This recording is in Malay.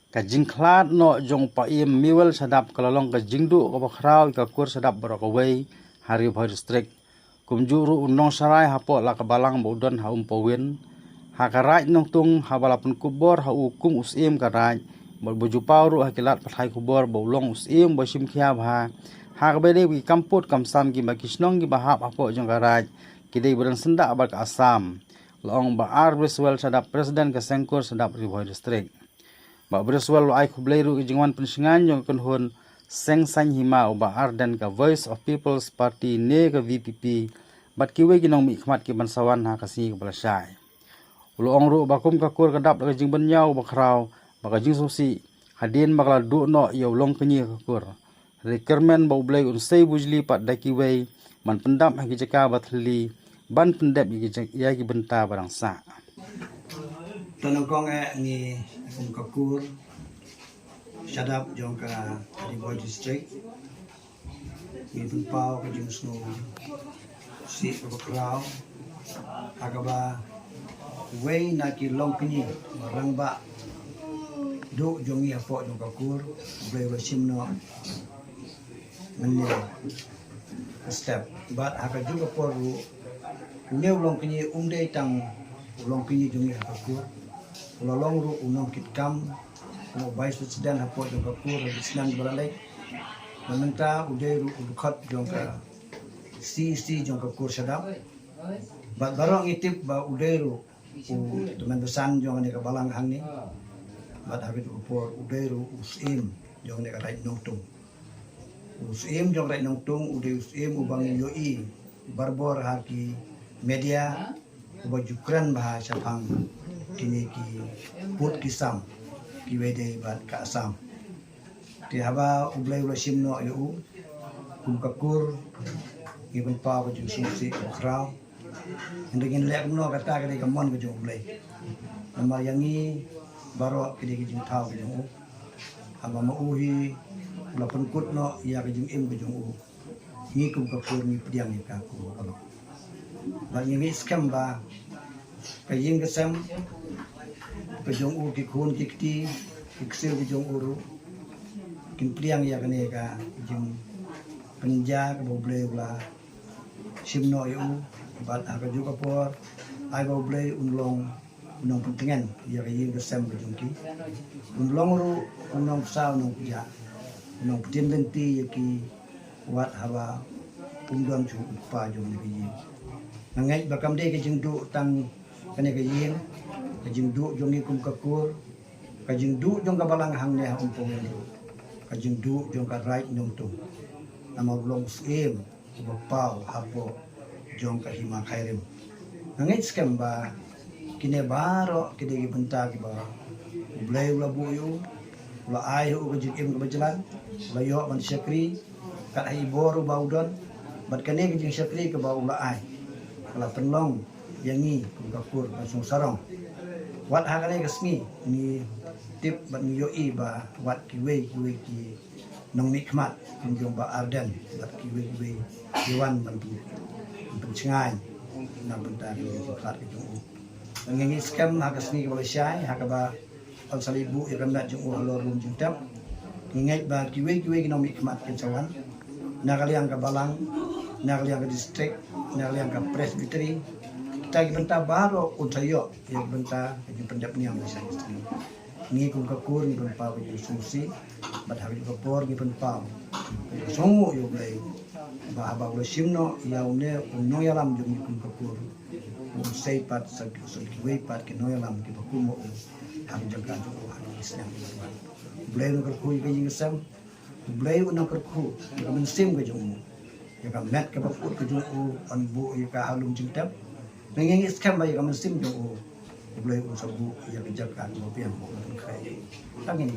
ka jingklat no jong pa im miwel sadap kalalong ka jingdu ka bakraw ka kur sadap barakaway hari boy district kumjuru unong sarai hapo la kabalang bodon ha umpawin ha karai nong tung ha balapun kubor ha ukum usim karai boju pawru ha kilat pathai kubor bolong usim bosim khia ha ha kabede wi kamput kamsam ki bakisnong ki bahap hapo jong karai kidai budan senda abal ka asam long ba ar briswell sadap presiden ka sengkur sadap boy district ba berswal ai khubleiru jingwan pensingan jong kunhun seng san hima ba arden ka voice of people's party ne ka VPP bat kiwe ginong mi khmat ki bansawan ha kasi ka balasai ulo ongru ba kum ka kur ka dap ka jing benyau ba khrau ba ka jing susi hadin ba kala du no yo long kenyi ka kur requirement ba ublei un sei bujli pat da kiwe man pendap ha ki jaka bathli ban pendap ya ki benta barang sa Tanong ni kakur shadap jong ka Boy district ni pau ka jong snow si ka kraw agaba way na ki long kini marang ba do jong ya po jong kakur blay wasim no manya step but aga juga poru new long kini umde tang long kini jong ya kakur lolong ru unong kitkam no vice president hapo jong kakur bisnan baralek manenta ude ru udukhat jong ka CC jong kakur sadap ba barong itip ba ude ru teman besan jong ne ka balang hang ni ba habit upor ude ru usim jong ne ka rai nongtung usim jong rai nongtung ude usim ubang yoi barbor haki media uba jukran bahasa pang kini ki put kisam ki wede bat ka asam ti haba ublai ula simno yu kum kakur ibn pa ko jung sumsi kraw ndegin lek no kata ka kamon ko jung ublai nama yangi baro kidi ki jung taw ki jung haba mauhi ula penkut no ya ki jung im ko jung ni kum kakur ni pediang ni ka ku alo ba ngi skam ba kaying kesem kejong u ki khun ki kti kiksel kejong uru kin priang ya kane ka jing penja ka boble ula simno yu bat aga juga por ai boble unlong unong pentingan ya kaying kesem kejong ki unlong ru unong sa unong ya unong tin lenti ya ki wat hawa undon chu pa jong ni ki nangai bakam de ke jing du tang kane ka yin ka jing du jong ni kum kakur ka jing du jong ka balang hang ne umpong ni ka jing du jong ka right nong tu nama long skem ba pau hapo jong ka hima khairim nangai skem ba kine baro kide gi benta ki ba blai ula bu yu ula ai hu ka jing im ka bajalan ula yo man syakri ka ai boru baudon bat kane ki jing syakri ka ba ula ai kala penlong yangi kakur pasung sarong wat hagane kasmi ni tip ban yoi ba wat kiwe ki nong nikmat kunjung ba arden bat kiwe diwan ban penchengai na benda ni khat ki jung ngi scam hagasni ki balai hagaba on salibu iramda jung halor rum jung tam ngai ba kiwe ki nong nikmat ki cawan na kaliang ka balang na kaliang ka district na kaliang ka presbytery kita benta baro utayo yang benta yang pendap ni yang bisa istri ni kum kakur ni benta ko susi bad hari ko por ni benta songo yo blai ba ba lo simno ya une no ya lam jung kum kakur un sei pat sa ki we pat ki no ya lam ki ko mo ham jaga jo hari islam blai no ko ki ing sam blai no ko ko men sim ko jung ya ka met ka ba put ko jung on bu ya ka halum jing tap ngi scam ba ya ka sim jo boleh usabu ya kejakan mobil mau kai tangi ni